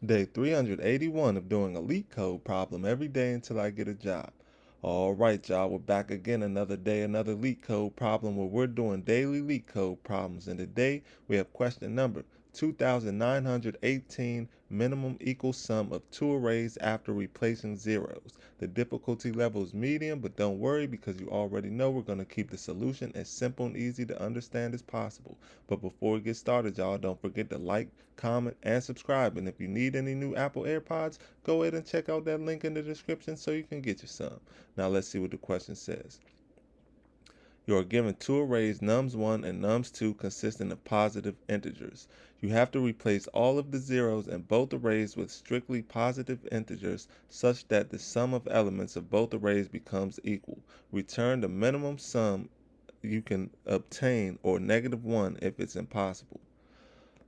Day 381 of doing a LeetCode problem every day until I get a job. All right, y'all, we're back again another day, another LeetCode problem where we're doing daily LeetCode problems. And today we have question number 2918, minimum equal sum of two arrays after replacing zeros. The difficulty level is medium, but don't worry because you already know we're going to keep the solution as simple and easy to understand as possible. But before we get started, y'all, don't forget to like, comment, and subscribe. And if you need any new Apple AirPods, go ahead and check out that link in the description so you can get you some. Now let's see what the question says. You are given two arrays nums1 and nums2 consisting of positive integers. You have to replace all of the zeros in both arrays with strictly positive integers such that the sum of elements of both arrays becomes equal. Return the minimum sum you can obtain or -1 if it's impossible.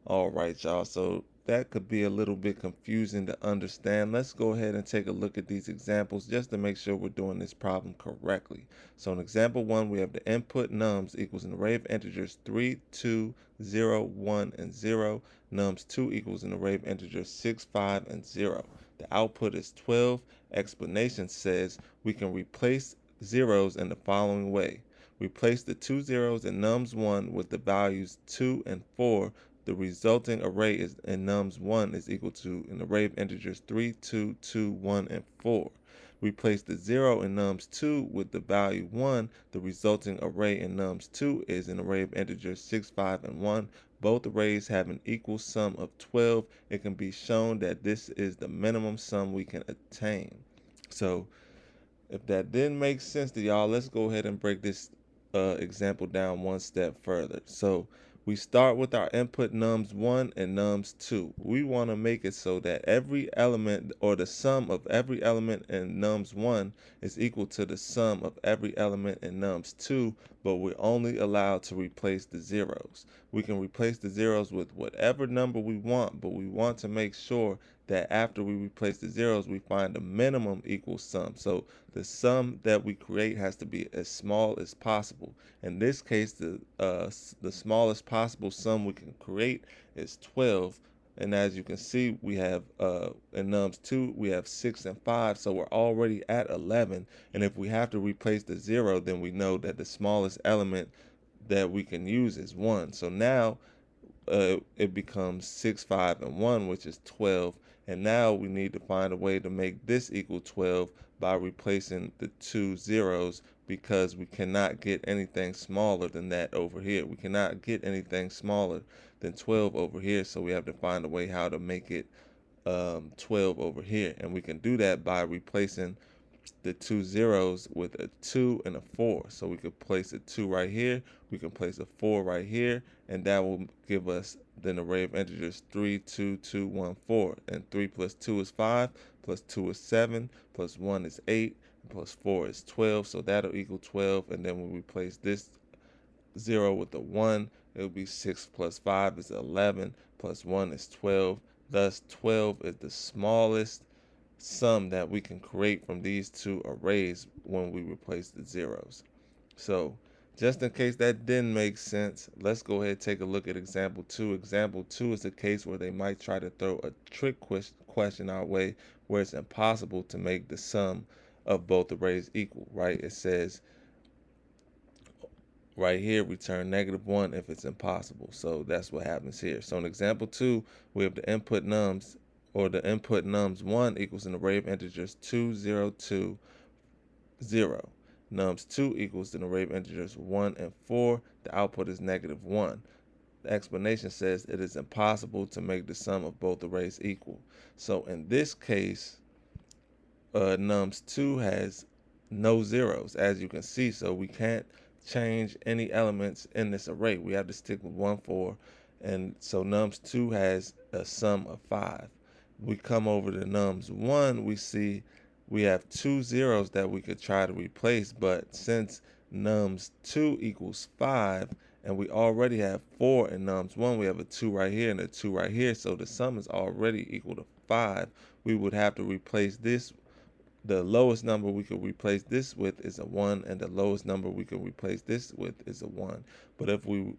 All right, y'all. So that could be a little bit confusing to understand. Let's go ahead and take a look at these examples just to make sure we're doing this problem correctly. So in example 1, we have the input nums equals an array of integers 3, 2, 0, 1, and 0. Nums2 equals an array of integers 6, 5, and 0. The output is 12. Explanation says we can replace zeros in the following way. Replace the two zeros in nums1 with the values 2 and 4. The resulting array is in nums1 is equal to an array of integers 3, 2, 2, 1, and 4. Replace the 0 in nums2 with the value 1. The resulting array in nums2 is an array of integers 6, 5, and 1. Both arrays have an equal sum of 12. It can be shown that this is the minimum sum we can attain. So if that didn't make sense to y'all, let's go ahead and break this example down one step further. So we start with our input nums1 and nums2. We want to make it so that every element or the sum of every element in nums1 is equal to the sum of every element in nums2, but we're only allowed to replace the zeros. We can replace the zeros with whatever number we want, but we want to make sure that after we replace the zeros, we find the minimum equal sum. So the sum that we create has to be as small as possible. In this case, the smallest possible sum we can create is 12. And as you can see, we have in nums2, we have 6 and 5, so we're already at 11. And if we have to replace the 0, then we know that the smallest element that we can use is 1. So now it becomes 6, 5, and 1, which is 12. And now we need to find a way to make this equal 12 by replacing the two zeros, because we cannot get anything smaller than that over here. We cannot get anything smaller than 12 over here, so we have to find a way how to make it 12 over here. And we can do that by replacing the two zeros with a 2 and a 4. So we could place a 2 right here, we can place a 4 right here, and that will give us then an array of integers 3, 2, 2, 1, 4. And 3 plus 2 is 5, plus 2 is 7, plus 1 is 8, plus 4 is 12. So that'll equal 12. And then when we replace this 0 with a 1, it'll be 6 plus 5 is 11, plus 1 is 12. Thus 12 is the smallest sum that we can create from these two arrays when we replace the zeros. So just in case that didn't make sense, let's go ahead and take a look at example 2. Example 2 is a case where they might try to throw a trick question our way where it's impossible to make the sum of both arrays equal, right? It says right here, return -1 if it's impossible. So that's what happens here. So in example 2, we have the input nums, or the input nums1 equals an array of integers 2, 0, 2, 0. Nums2 equals an array of integers 1 and 4. The output is -1. The explanation says it is impossible to make the sum of both arrays equal. So in this case, nums2 has no zeros, as you can see, so we can't change any elements in this array. We have to stick with 1, 4, and so nums2 has a sum of 5. We come over to nums1, we see we have two zeros that we could try to replace, but since nums2 equals 5 and we already have 4 in nums1, we have a 2 right here and a 2 right here, so the sum is already equal to 5. We would have to replace this. The lowest number we could replace this with is a 1, and the lowest number we could replace this with is a 1. But if we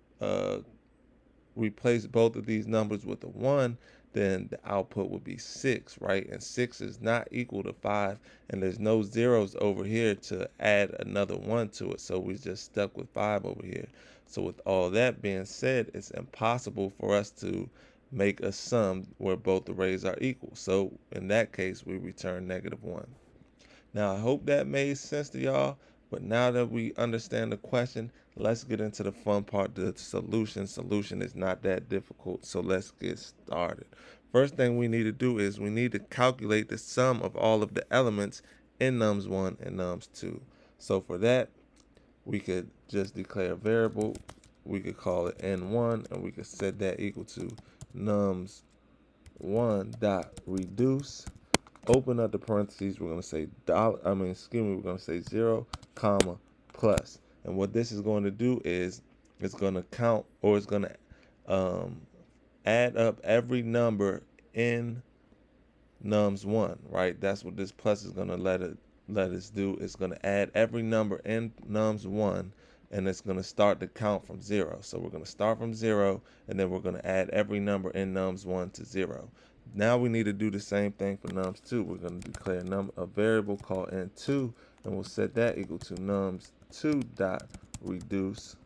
replace both of these numbers with a 1, then the output would be 6, right? And 6 is not equal to 5, and there's no zeros over here to add another 1 to it, so we just stuck with 5 over here. So with all that being said, it's impossible for us to make a sum where both arrays are equal. So in that case, we return -1. Now, I hope that made sense to y'all, but now that we understand the question, let's get into the fun part, the solution. Solution is not that difficult, so let's get started. First thing we need to do is we need to calculate the sum of all of the elements in nums1 and nums2. So for that, we could just declare a variable. We could call it n1, and we could set that equal to nums1 dot reduce. Open up the parentheses, we're going to say we're going to say 0, comma, plus. And what this is going to do is it's going to count, or it's going to add up every number in nums1, right? That's what this plus is going to let us do. It's going to add every number in nums1, and it's going to start the count from 0. So we're going to start from 0, and then we're going to add every number in nums1 to 0. Now we need to do the same thing for nums2. We're going to declare a variable called n2, and we'll set that equal to nums2 dot reduce.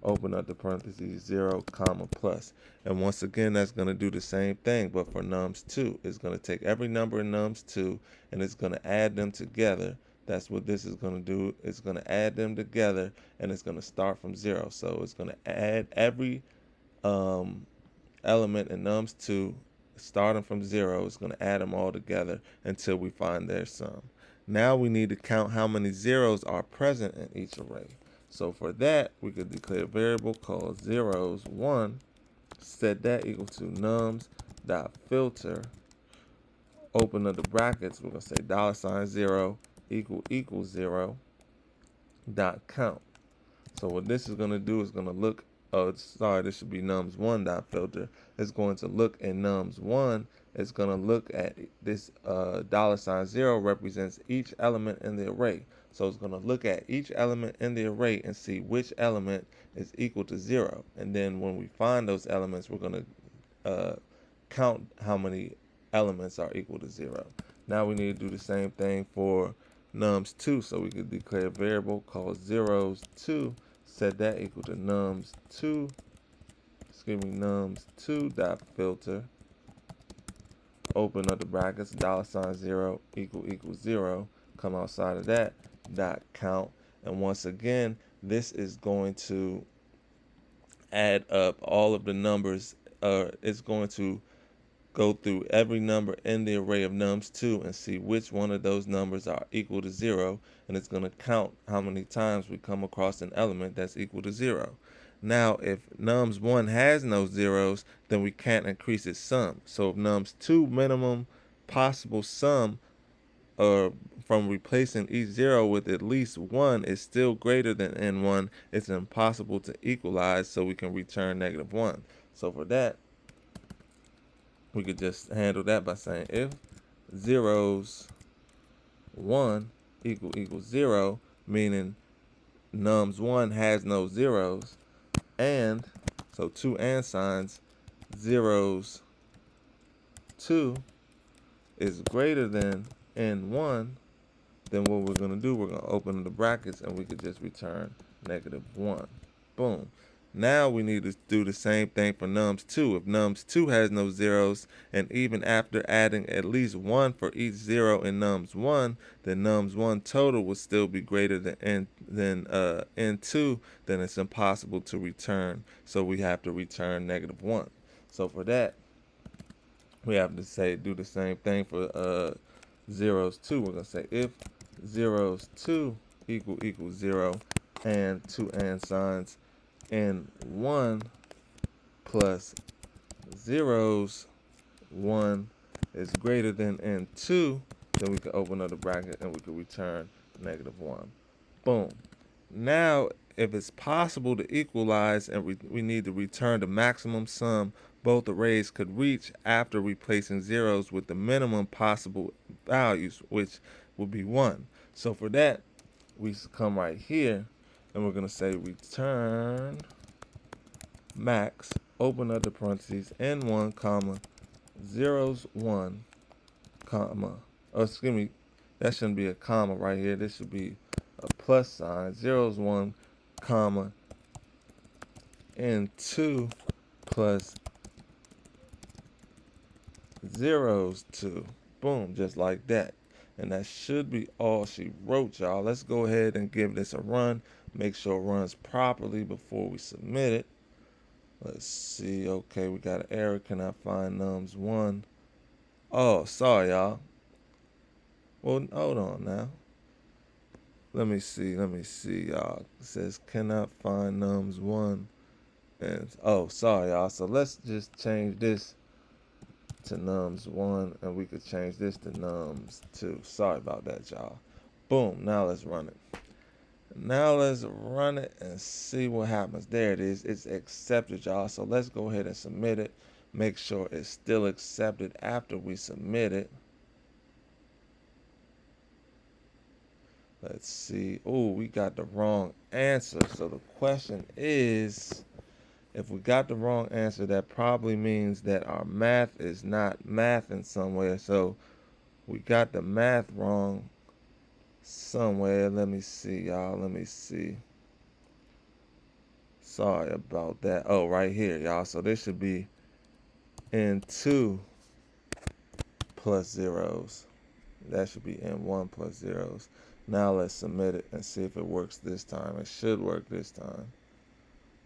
Open up the parentheses 0, comma, plus. And once again, that's going to do the same thing, but for nums2. It's going to take every number in nums2, and it's going to add them together. That's what this is going to do. It's going to add them together, and it's going to start from 0. So it's going to add every element in nums2, starting from 0. It's going to add them all together until we find their sum. Now we need to count how many zeros are present in each array. So for that, we could declare a variable called zeros1, set that equal to nums.filter, open up the brackets, we're going to say $0 equals 0 dot count. So what this is going to do is going to look, this should be nums1.filter. It's going to look in nums1. It's going to look at this $0 represents each element in the array. So it's going to look at each element in the array and see which element is equal to 0. And then when we find those elements, we're going to count how many elements are equal to 0. Now we need to do the same thing for nums2. So we could declare a variable called zeros2, set that equal to nums2.filter, open up the brackets, $0 equals 0, come outside of that, dot count. And once again, this is going to add up all of the numbers. It's going to go through every number in the array of nums2 and see which one of those numbers are equal to 0, and it's going to count how many times we come across an element that's equal to 0. Now, if nums1 has no zeros, then we can't increase its sum. So if nums2 minimum possible sum from replacing each 0 with at least 1 is still greater than n1, it's impossible to equalize, so we can return -1. So for that, we could just handle that by saying if zeros1 equals 0, meaning nums1 has no zeros, and so two and signs, zeros2 is greater than n1, then what we're going to do, we're going to open the brackets and we could just return -1. Boom. Now we need to do the same thing for nums2. If nums2 has no zeros, and even after adding at least 1 for each 0 in nums1, then nums1 total would still be greater than n2, then it's impossible to return. So we have to return -1. So for that, we have to do the same thing for zeros2. We're going to say if zeros2 equals 0, and two and signs, n1 plus zeros1 is greater than n2, then we can open up the bracket and we can return -1. Boom. Now, if it's possible to equalize and we need to return the maximum sum both arrays could reach after replacing zeros with the minimum possible values, which would be 1. So for that, we come right here and we're going to say return max, open up the parentheses, n1, comma, zeros 1, comma, oh, excuse me, that shouldn't be a comma right here. This should be a plus sign, zeros 1, comma, n2 plus zeros 2. Boom, just like that. And that should be all she wrote, y'all. Let's go ahead and give this a run. Make sure it runs properly before we submit it. Let's see. Okay, we got an error. Cannot find nums1. Oh, sorry, y'all. Well, hold on now. Let me see, y'all. It says cannot find nums1. And oh, sorry, y'all. So let's just change this to nums1, and we could change this to nums2. Sorry about that, y'all. Boom. Now let's run it. Now let's run it and see what happens. There it is. It's accepted, y'all. So let's go ahead and submit it. Make sure it's still accepted after we submit it. Let's see. Oh, we got the wrong answer. So the question is, if we got the wrong answer, that probably means that our math is not mathing somewhere. So we got the math wrong somewhere. Let me see, y'all. Let me see. Sorry about that. Oh, right here, y'all. So this should be n2 plus zeros. That should be n1 plus zeros. Now let's submit it and see if it works this time. It should work this time.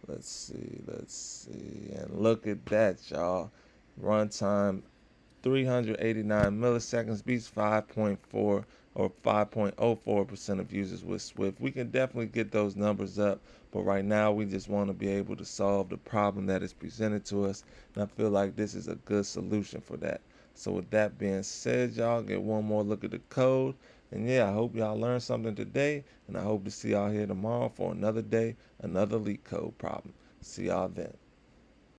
Let's see. And look at that, y'all. Runtime 389 milliseconds, beats 5.4 or 5.04% of users with Swift. We can definitely get those numbers up, but right now we just want to be able to solve the problem that is presented to us, and I feel like this is a good solution for that. So with that being said, y'all, get one more look at the code. And yeah, I hope y'all learned something today, and I hope to see y'all here tomorrow for another day, another LeetCode problem. See y'all then.